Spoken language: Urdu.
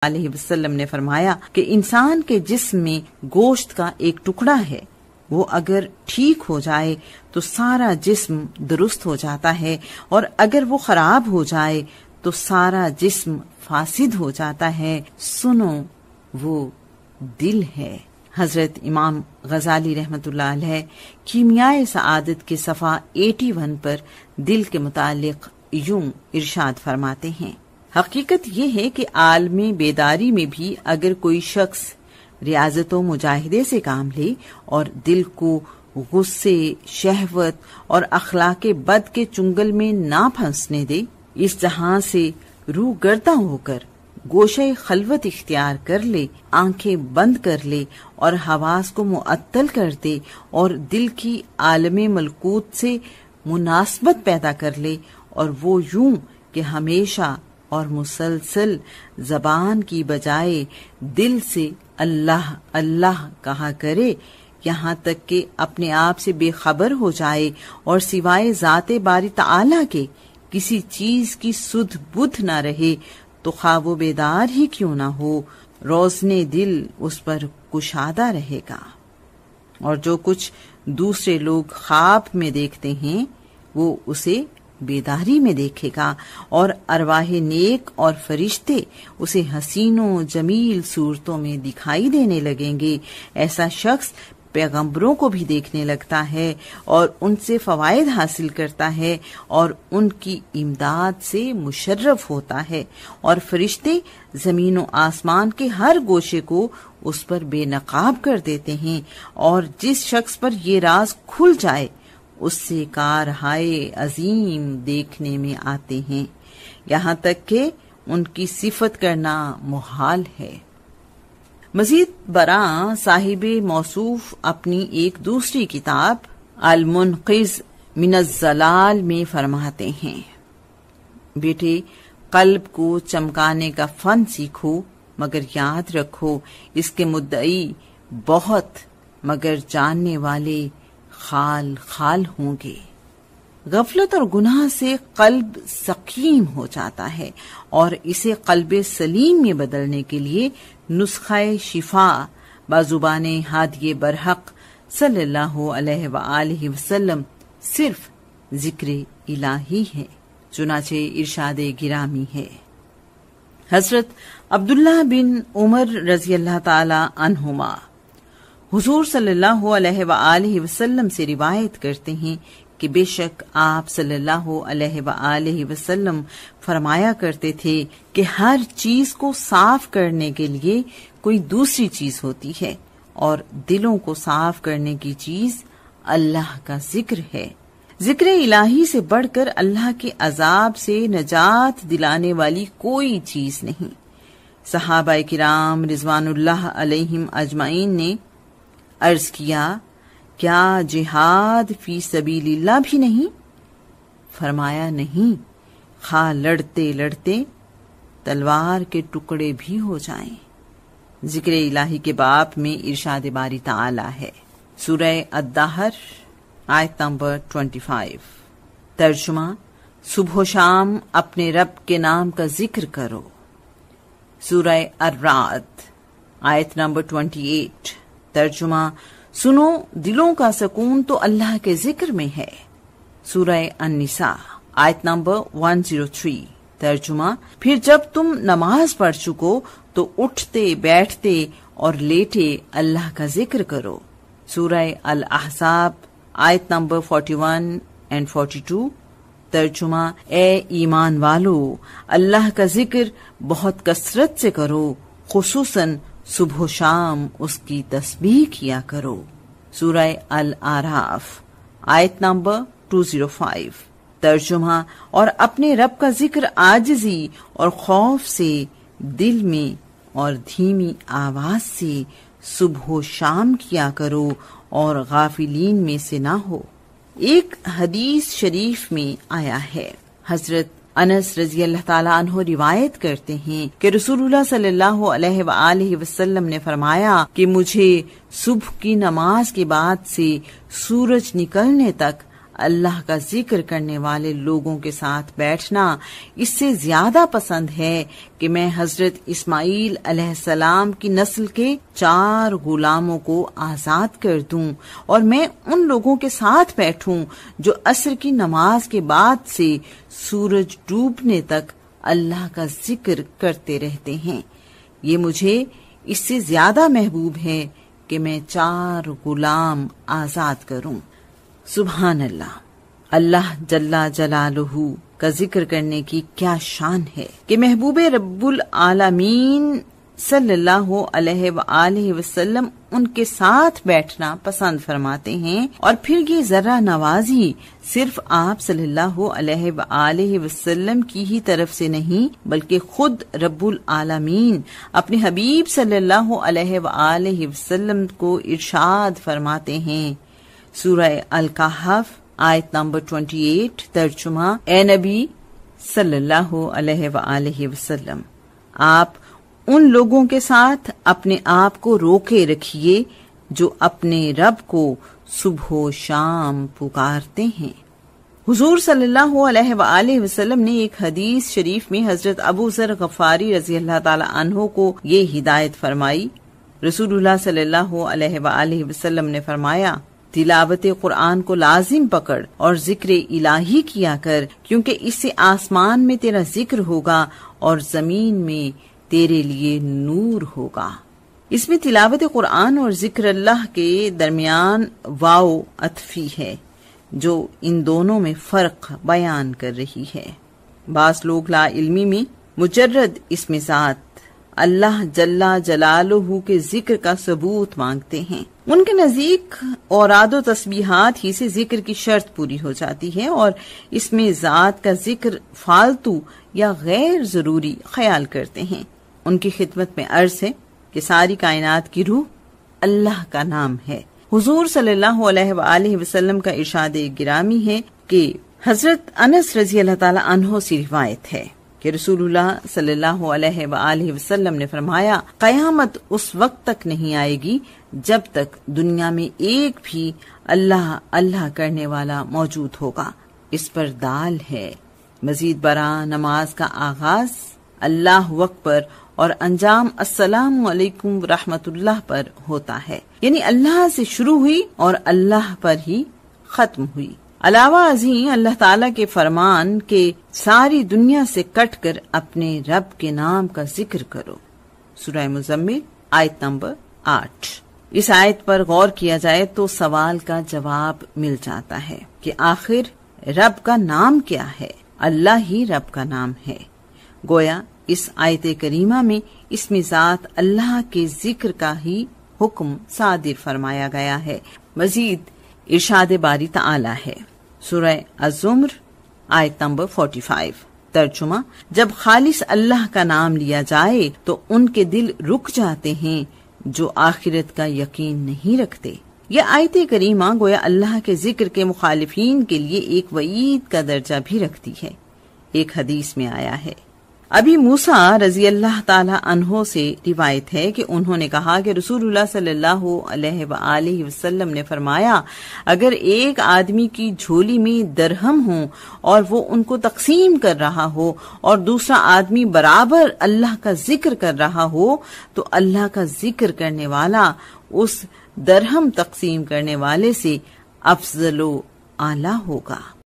علیہ وسلم نے فرمایا کہ انسان کے جسم میں گوشت کا ایک ٹکڑا ہے، وہ اگر ٹھیک ہو جائے تو سارا جسم درست ہو جاتا ہے، اور اگر وہ خراب ہو جائے تو سارا جسم فاسد ہو جاتا ہے۔ سنو، وہ دل ہے۔ حضرت امام غزالی رحمۃ اللہ علیہ کیمیائے سعادت کے صفحہ 81 پر دل کے متعلق یوں ارشاد فرماتے ہیں، حقیقت یہ ہے کہ عالم بیداری میں بھی اگر کوئی شخص ریاضت و مجاہدے سے کام لے اور دل کو غصے، شہوت اور اخلاق بد کے چنگل میں نہ پھنسنے دے، اس جہاں سے روح گردہ ہو کر گوشہ خلوت اختیار کر لے، آنکھیں بند کر لے اور حواس کو معطل کر دے اور دل کی عالم ملکوت سے مناسبت پیدا کر لے، اور وہ یوں کہ ہمیشہ اور مسلسل زبان کی بجائے دل سے اللہ اللہ کہا کرے، یہاں تک کہ اپنے آپ سے بے خبر ہو جائے اور سوائے ذات باری تعالی کے کسی چیز کی سدھ بدھ نہ رہے، تو خواہ وہ بیدار ہی کیوں نہ ہو، روزنے دل اس پر کشادہ رہے گا، اور جو کچھ دوسرے لوگ خواب میں دیکھتے ہیں وہ اسے بیداری میں دیکھے گا، اور ارواح نیک اور فرشتے اسے حسین و جمیل صورتوں میں دکھائی دینے لگیں گے۔ ایسا شخص پیغمبروں کو بھی دیکھنے لگتا ہے اور ان سے فوائد حاصل کرتا ہے اور ان کی امداد سے مشرف ہوتا ہے، اور فرشتے زمین و آسمان کے ہر گوشے کو اس پر بے نقاب کر دیتے ہیں، اور جس شخص پر یہ راز کھل جائے اس سے کارہائے عظیم دیکھنے میں آتے ہیں، یہاں تک کہ ان کی صفت کرنا محال ہے۔ مزید برآں صاحب موصوف اپنی ایک دوسری کتاب المنقذ من الضلال میں فرماتے ہیں، بیٹے قلب کو چمکانے کا فن سیکھو، مگر یاد رکھو اس کے مدعی بہت مگر جاننے والے خال خال ہوں گے۔ غفلت اور گناہ سے قلب سقیم ہو جاتا ہے، اور اسے قلب سلیم میں بدلنے کے لیے نسخہ شفا بازبان ہادی برحق صلی اللہ علیہ وآلہ وسلم صرف ذکر الہی ہے، چنانچہ ارشاد گرامی ہے۔ حضرت عبداللہ بن عمر رضی اللہ تعالی عنہما حضور صلی اللہ علیہ وآلہ وسلم سے روایت کرتے ہیں کہ بے شک آپ صلی اللہ علیہ وآلہ وسلم فرمایا کرتے تھے کہ ہر چیز کو صاف کرنے کے لیے کوئی دوسری چیز ہوتی ہے، اور دلوں کو صاف کرنے کی چیز اللہ کا ذکر ہے۔ ذکر الہی سے بڑھ کر اللہ کے عذاب سے نجات دلانے والی کوئی چیز نہیں۔ صحابہ کرام رضوان اللہ علیہم اجمعین نے عرض کیا، کیا جہاد فی سبیل اللہ بھی نہیں؟ فرمایا نہیں، خواہ لڑتے لڑتے تلوار کے ٹکڑے بھی ہو جائیں۔ ذکر الہی کے باب میں ارشاد باری تعالی ہے، سورہ الدہر آیت نمبر 25۔ ترجمہ، صبح و شام اپنے رب کے نام کا ذکر کرو۔ سورہ الرعد آیت نمبر 28۔ ترجمہ، سنو دلوں کا سکون تو اللہ کے ذکر میں ہے۔ سورہ النساء آیت نمبر 103۔ ترجمہ، پھر جب تم نماز پڑھ چکو تو اٹھتے بیٹھتے اور لیٹے اللہ کا ذکر کرو۔ سورہ الاحزاب آیت نمبر 41 and 42۔ ترجمہ، اے ایمان والو، اللہ کا ذکر بہت کثرت سے کرو، خصوصاً صبح و شام اس کی تسبیح کیا کرو۔ سورہ الاعراف آیت نمبر 205۔ ترجمہ، اور اپنے رب کا ذکر عاجزی اور خوف سے دل میں اور دھیمی آواز سے صبح و شام کیا کرو اور غافلین میں سے نہ ہو۔ ایک حدیث شریف میں آیا ہے، حضرت انس رضی اللہ تعالیٰ عنہ روایت کرتے ہیں کہ رسول اللہ صلی اللہ علیہ وآلہ وسلم نے فرمایا کہ مجھے صبح کی نماز کے بعد سے سورج نکلنے تک اللہ کا ذکر کرنے والے لوگوں کے ساتھ بیٹھنا اس سے زیادہ پسند ہے کہ میں حضرت اسماعیل علیہ السلام کی نسل کے 4 غلاموں کو آزاد کر دوں اور میں ان لوگوں کے ساتھ بیٹھوں جو عصر کی نماز کے بعد سے سورج ڈوبنے تک اللہ کا ذکر کرتے رہتے ہیں۔ یہ مجھے اس سے زیادہ محبوب ہے کہ میں 4 غلام آزاد کروں۔ سبحان اللہ، اللہ جل جلالہ کا ذکر کرنے کی کیا شان ہے کہ محبوب رب العالمین صلی اللہ علیہ وآلہ وسلم ان کے ساتھ بیٹھنا پسند فرماتے ہیں، اور پھر یہ ذرہ نوازی صرف آپ صلی اللہ علیہ وآلہ وسلم کی ہی طرف سے نہیں بلکہ خود رب العالمین اپنے حبیب صلی اللہ علیہ وآلہ وسلم کو ارشاد فرماتے ہیں۔ سورہ الکہف آیت نمبر 28، ترجمہ: اے نبی صلی اللہ علیہ وآلہ وسلم، آپ ان لوگوں کے ساتھ اپنے آپ کو روکے رکھیے جو اپنے رب کو صبح و شام پکارتے ہیں۔ حضور صلی اللہ علیہ وآلہ وسلم نے ایک حدیث شریف میں حضرت ابو ذر غفاری رضی اللہ تعالی عنہ کو یہ ہدایت فرمائی۔ رسول اللہ صلی اللہ علیہ وآلہ وسلم نے فرمایا، تلاوت قرآن کو لازم پکڑ اور ذکر الہی کیا کر، کیونکہ اس سے آسمان میں تیرا ذکر ہوگا اور زمین میں تیرے لیے نور ہوگا۔ اس میں تلاوت قرآن اور ذکر اللہ کے درمیان واو عطفی ہے جو ان دونوں میں فرق بیان کر رہی ہے۔ بعض لوگ لا علمی میں مجرد اسم ذات اللہ جل جلالہ کے ذکر کا ثبوت مانگتے ہیں۔ ان کے نزدیک اوراد و تسبیحات ہی سے ذکر کی شرط پوری ہو جاتی ہے، اور اس میں ذات کا ذکر فالتو یا غیر ضروری خیال کرتے ہیں۔ ان کی خدمت میں عرض ہے کہ ساری کائنات کی روح اللہ کا نام ہے۔ حضور صلی اللہ علیہ وآلہ وسلم کا ارشاد گرامی ہے کہ حضرت انس رضی اللہ تعالی عنہ سے روایت ہے کہ رسول اللہ صلی اللہ علیہ وآلہ وسلم نے فرمایا، قیامت اس وقت تک نہیں آئے گی جب تک دنیا میں ایک بھی اللہ اللہ کرنے والا موجود ہوگا۔ اس پر دال ہے۔ مزید برآں نماز کا آغاز اللہ اکبر اور انجام السلام علیکم ورحمۃ اللہ پر ہوتا ہے، یعنی اللہ سے شروع ہوئی اور اللہ پر ہی ختم ہوئی۔ علاوہ ازیں اللہ تعالیٰ کے فرمان کہ ساری دنیا سے کٹ کر اپنے رب کے نام کا ذکر کرو، سورہ مزمل آیت نمبر 8۔ اس آیت پر غور کیا جائے تو سوال کا جواب مل جاتا ہے کہ آخر رب کا نام کیا ہے؟ اللہ ہی رب کا نام ہے۔ گویا اس آیت کریمہ میں اسم ذات اللہ کے ذکر کا ہی حکم صادر فرمایا گیا ہے۔ مزید ارشاد باری تعالی ہے، سورہ الزمر آیت نمبر 45، ترجمہ: جب خالص اللہ کا نام لیا جائے تو ان کے دل رک جاتے ہیں جو آخرت کا یقین نہیں رکھتے۔ یہ آیت کریمہ گویا اللہ کے ذکر کے مخالفین کے لیے ایک وعید کا درجہ بھی رکھتی ہے۔ ایک حدیث میں آیا ہے، ابی موسیٰ رضی اللہ تعالی عنہ سے روایت ہے کہ انہوں نے کہا کہ رسول اللہ صلی اللہ علیہ وآلہ وسلم نے فرمایا، اگر ایک آدمی کی جھولی میں درہم ہوں اور وہ ان کو تقسیم کر رہا ہو اور دوسرا آدمی برابر اللہ کا ذکر کر رہا ہو تو اللہ کا ذکر کرنے والا اس درہم تقسیم کرنے والے سے افضل و اعلیٰ ہوگا۔